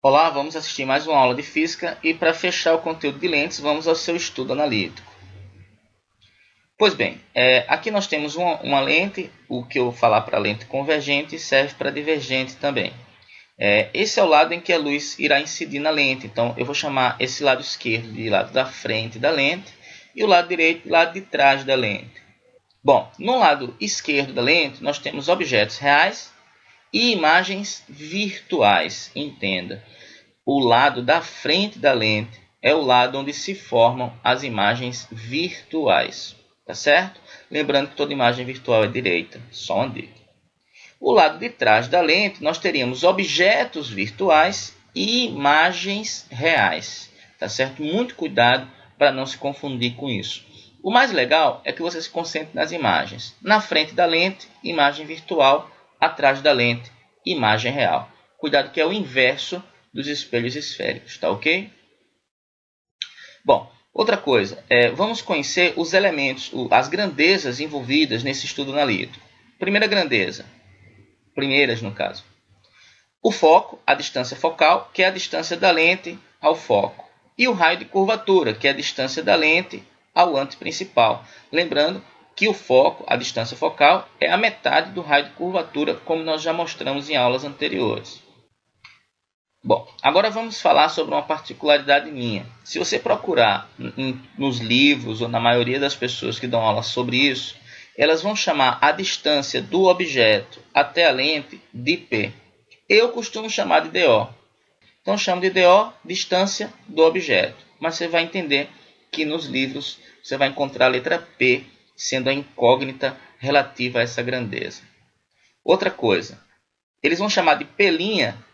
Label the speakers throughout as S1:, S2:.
S1: Olá, vamos assistir mais uma aula de física e para fechar o conteúdo de lentes, vamos ao seu estudo analítico. Pois bem, aqui nós temos uma lente, o que eu falar para lente convergente serve para divergente também. Esse é o lado em que a luz irá incidir na lente, então eu vou chamar esse lado esquerdo de lado da frente da lente e o lado direito de lado de trás da lente. Bom, no lado esquerdo da lente nós temos objetos reais e imagens virtuais, entenda. O lado da frente da lente é o lado onde se formam as imagens virtuais, tá certo? Lembrando que toda imagem virtual é direita, só uma dica. O lado de trás da lente nós teríamos objetos virtuais e imagens reais, tá certo? Muito cuidado para não se confundir com isso. O mais legal é que você se concentre nas imagens. Na frente da lente, imagem virtual, atrás da lente, imagem real. Cuidado que é o inverso dos espelhos esféricos, tá ok? Bom, outra coisa, vamos conhecer os elementos, as grandezas envolvidas nesse estudo analítico. Primeira grandeza, primeiras no caso. O foco, a distância focal, que é a distância da lente ao foco. E o raio de curvatura, que é a distância da lente ao ante principal. Lembrando que o foco, a distância focal, é a metade do raio de curvatura, como nós já mostramos em aulas anteriores. Bom, agora vamos falar sobre uma particularidade minha. Se você procurar nos livros ou na maioria das pessoas que dão aula sobre isso, elas vão chamar a distância do objeto até a lente de P. Eu costumo chamar de DO. Então chamo de DO, distância do objeto. Mas você vai entender que nos livros você vai encontrar a letra P sendo a incógnita relativa a essa grandeza. Outra coisa. Eles vão chamar de P'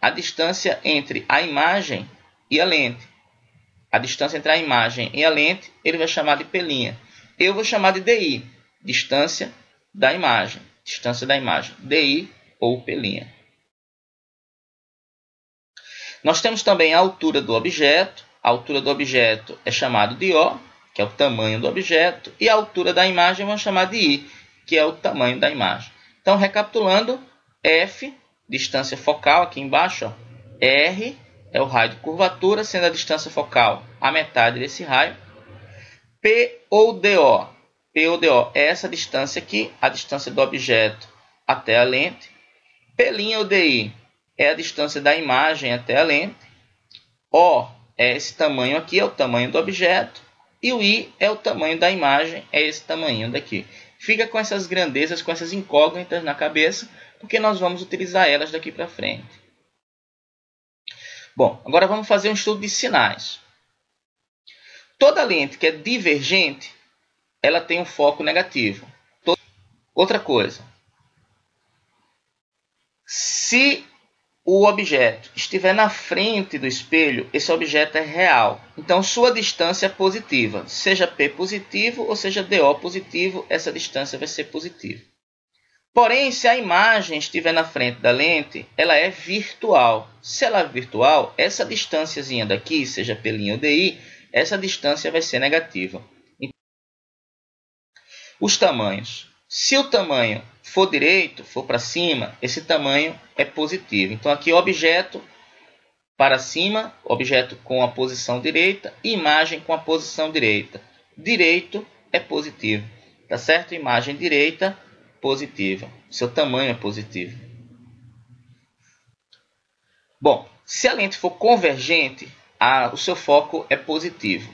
S1: a distância entre a imagem e a lente. A distância entre a imagem e a lente, ele vai chamar de P'. Eu vou chamar de DI, distância da imagem. Distância da imagem, DI ou P'. Nós temos também a altura do objeto. A altura do objeto é chamado de O, que é o tamanho do objeto. E a altura da imagem vamos chamar de I, que é o tamanho da imagem. Então, recapitulando, F... distância focal aqui embaixo, ó. R é o raio de curvatura, sendo a distância focal a metade desse raio. P ou DO. P ou DO é essa distância aqui, a distância do objeto até a lente. P' ou DI é a distância da imagem até a lente. O é esse tamanho aqui, é o tamanho do objeto. E o I é o tamanho da imagem, é esse tamanho daqui. Fica com essas grandezas, com essas incógnitas na cabeça, porque nós vamos utilizar elas daqui para frente. Bom, agora vamos fazer um estudo de sinais. Toda lente que é divergente, ela tem um foco negativo. Outra coisa, se o objeto estiver na frente do espelho, esse objeto é real. Então, sua distância é positiva. Seja P positivo ou seja DO positivo, essa distância vai ser positiva. Porém, se a imagem estiver na frente da lente, ela é virtual. Se ela é virtual, essa distânciazinha daqui, seja P' ou DI, essa distância vai ser negativa. Os tamanhos. Se o tamanho for direito, for para cima, esse tamanho é positivo. Então, aqui objeto para cima, objeto com a posição direita, imagem com a posição direita. Direito é positivo, tá certo? Imagem direita, positiva. Seu tamanho é positivo. Bom, se a lente for convergente, o seu foco é positivo.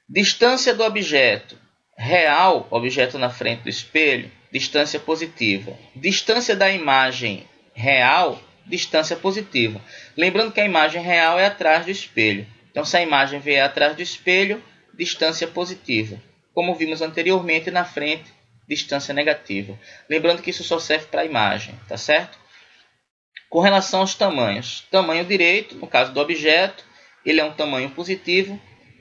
S1: Distância do objeto real, objeto na frente do espelho, distância positiva. Distância da imagem real, distância positiva. Lembrando que a imagem real é atrás do espelho. Então, se a imagem vier atrás do espelho, distância positiva. Como vimos anteriormente, na frente, distância negativa. Lembrando que isso só serve para a imagem, tá certo? Com relação aos tamanhos. Tamanho direito, no caso do objeto, ele é um tamanho positivo.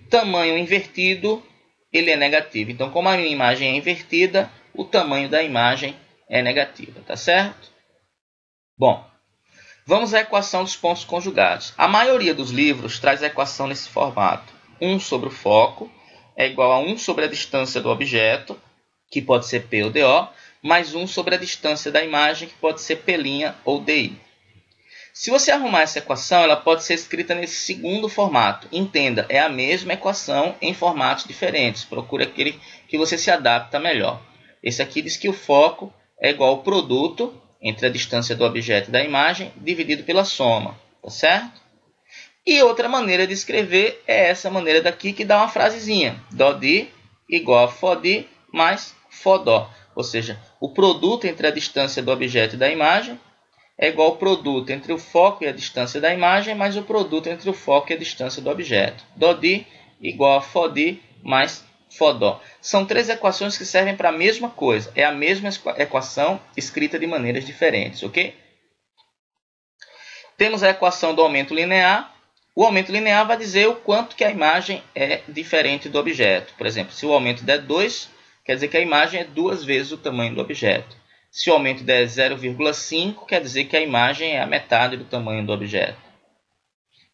S1: Tamanho invertido, ele é negativo. Então, como a minha imagem é invertida, o tamanho da imagem é negativo, tá certo? Bom, vamos à equação dos pontos conjugados. A maioria dos livros traz a equação nesse formato. 1 sobre o foco é igual a 1 sobre a distância do objeto, que pode ser P ou DO, mais 1 sobre a distância da imagem, que pode ser P' ou DI. Se você arrumar essa equação, ela pode ser escrita nesse segundo formato. Entenda, é a mesma equação em formatos diferentes. Procure aquele que você se adapta melhor. Esse aqui diz que o foco é igual ao produto entre a distância do objeto e da imagem dividido pela soma. Tá certo? E outra maneira de escrever é essa maneira daqui que dá uma frasezinha. Dodi igual a Fodi mais Fodó. Ou seja, o produto entre a distância do objeto e da imagem é igual ao produto entre o foco e a distância da imagem mais o produto entre o foco e a distância do objeto. Dodi igual a Fodi mais Fodó. São três equações que servem para a mesma coisa. É a mesma equação escrita de maneiras diferentes, ok? Temos a equação do aumento linear. O aumento linear vai dizer o quanto que a imagem é diferente do objeto. Por exemplo, se o aumento der 2, quer dizer que a imagem é 2 vezes o tamanho do objeto. Se o aumento der 0,5, quer dizer que a imagem é a metade do tamanho do objeto.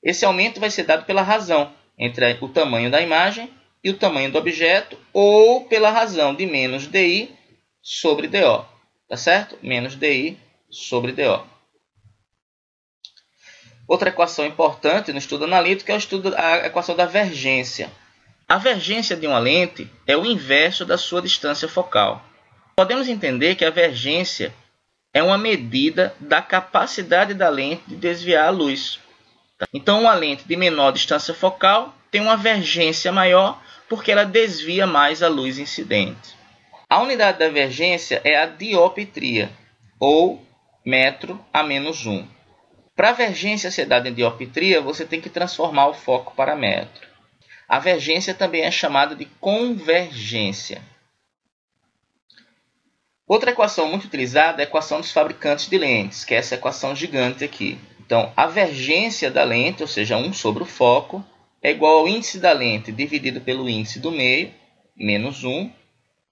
S1: Esse aumento vai ser dado pela razão entre o tamanho da imagem e o tamanho do objeto, ou pela razão de menos DI sobre DO. Tá certo? Menos DI sobre DO. Outra equação importante no estudo analítico é a equação da vergência. A vergência de uma lente é o inverso da sua distância focal. Podemos entender que a vergência é uma medida da capacidade da lente de desviar a luz. Então, uma lente de menor distância focal tem uma vergência maior porque ela desvia mais a luz incidente. A unidade da vergência é a dioptria, ou metro a menos 1. Para a vergência ser dada em dioptria, você tem que transformar o foco para metro. A vergência também é chamada de convergência. Outra equação muito utilizada é a equação dos fabricantes de lentes, que é essa equação gigante aqui. Então, a vergência da lente, ou seja, 1 sobre o foco, é igual ao índice da lente dividido pelo índice do meio, menos 1,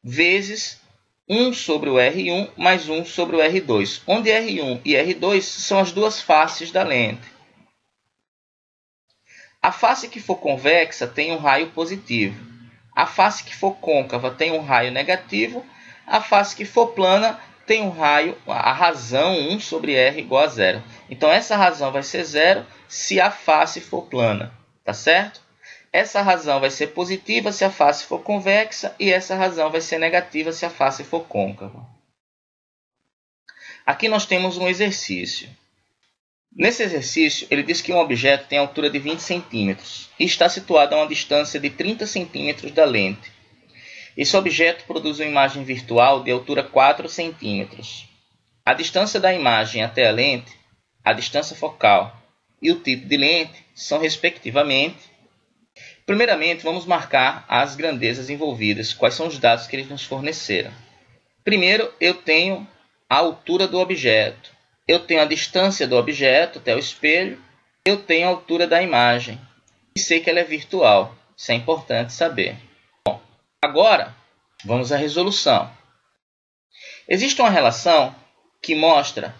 S1: vezes 1 sobre o R1 mais 1 sobre o R2, onde R1 e R2 são as duas faces da lente. A face que for convexa tem um raio positivo. A face que for côncava tem um raio negativo. A face que for plana tem um raio, a razão 1 sobre R igual a 0. Então, essa razão vai ser 0 se a face for plana. Tá certo? Essa razão vai ser positiva se a face for convexa e essa razão vai ser negativa se a face for côncava. Aqui nós temos um exercício. Nesse exercício, ele diz que um objeto tem altura de 20 centímetros e está situado a uma distância de 30 centímetros da lente. Esse objeto produz uma imagem virtual de altura 4 centímetros. A distância da imagem até a lente, a distância focal e o tipo de lente são, respectivamente. Primeiramente, vamos marcar as grandezas envolvidas, quais são os dados que eles nos forneceram. Primeiro, eu tenho a altura do objeto, eu tenho a distância do objeto até o espelho, eu tenho a altura da imagem e sei que ela é virtual. Isso é importante saber. Bom, agora, vamos à resolução. Existe uma relação que mostra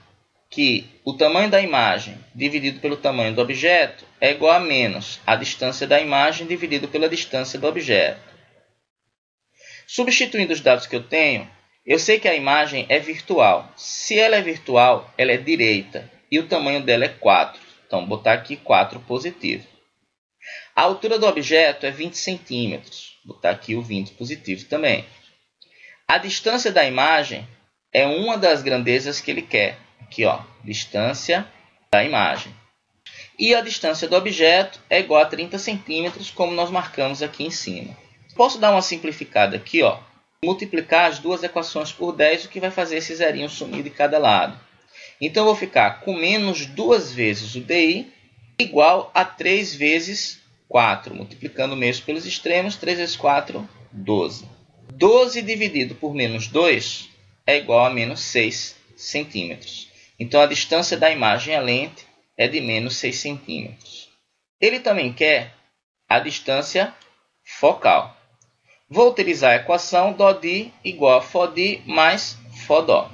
S1: que o tamanho da imagem dividido pelo tamanho do objeto é igual a menos a distância da imagem dividido pela distância do objeto. Substituindo os dados que eu tenho, eu sei que a imagem é virtual. Se ela é virtual, ela é direita e o tamanho dela é 4. Então, vou botar aqui 4 positivo. A altura do objeto é 20 centímetros. Vou botar aqui o 20 positivo também. A distância da imagem é uma das grandezas que ele quer. Aqui, ó, distância da imagem. E a distância do objeto é igual a 30 centímetros, como nós marcamos aqui em cima. Posso dar uma simplificada aqui, ó, multiplicar as duas equações por 10, o que vai fazer esse zerinho sumir de cada lado. Então, eu vou ficar com menos 2 vezes o DI igual a 3 vezes 4. Multiplicando o mesmo pelos extremos, 3 vezes 4, 12. 12 dividido por menos 2 é igual a menos 6 centímetros. Então, a distância da imagem à lente é de menos 6 centímetros. Ele também quer a distância focal. Vou utilizar a equação DODI igual a FODI mais FODO.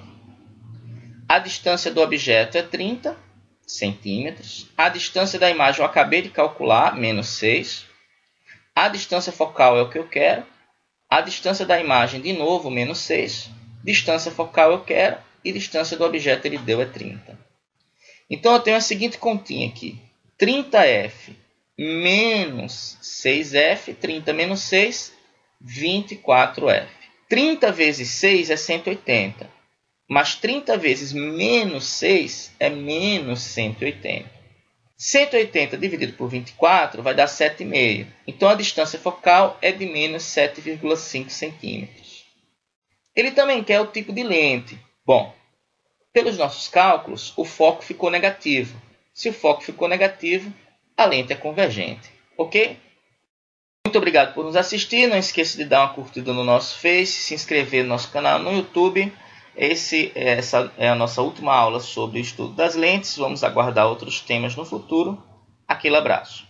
S1: A distância do objeto é 30 centímetros. A distância da imagem eu acabei de calcular, menos 6. A distância focal é o que eu quero. A distância da imagem, de novo, menos 6. Distância focal eu quero. E distância do objeto ele deu é 30. Então eu tenho a seguinte continha aqui. 30F menos 6F, 30 menos 6, 24F. 30 vezes 6 é 180, mas 30 vezes menos 6 é menos 180. 180 dividido por 24 vai dar 7,5. Então a distância focal é de menos 7,5 centímetros. Ele também quer o tipo de lente. Bom, pelos nossos cálculos, o foco ficou negativo. Se o foco ficou negativo, a lente é convergente. Ok? Muito obrigado por nos assistir. Não esqueça de dar uma curtida no nosso Face, se inscrever no nosso canal no YouTube. Essa é a nossa última aula sobre o estudo das lentes. Vamos aguardar outros temas no futuro. Aquele abraço.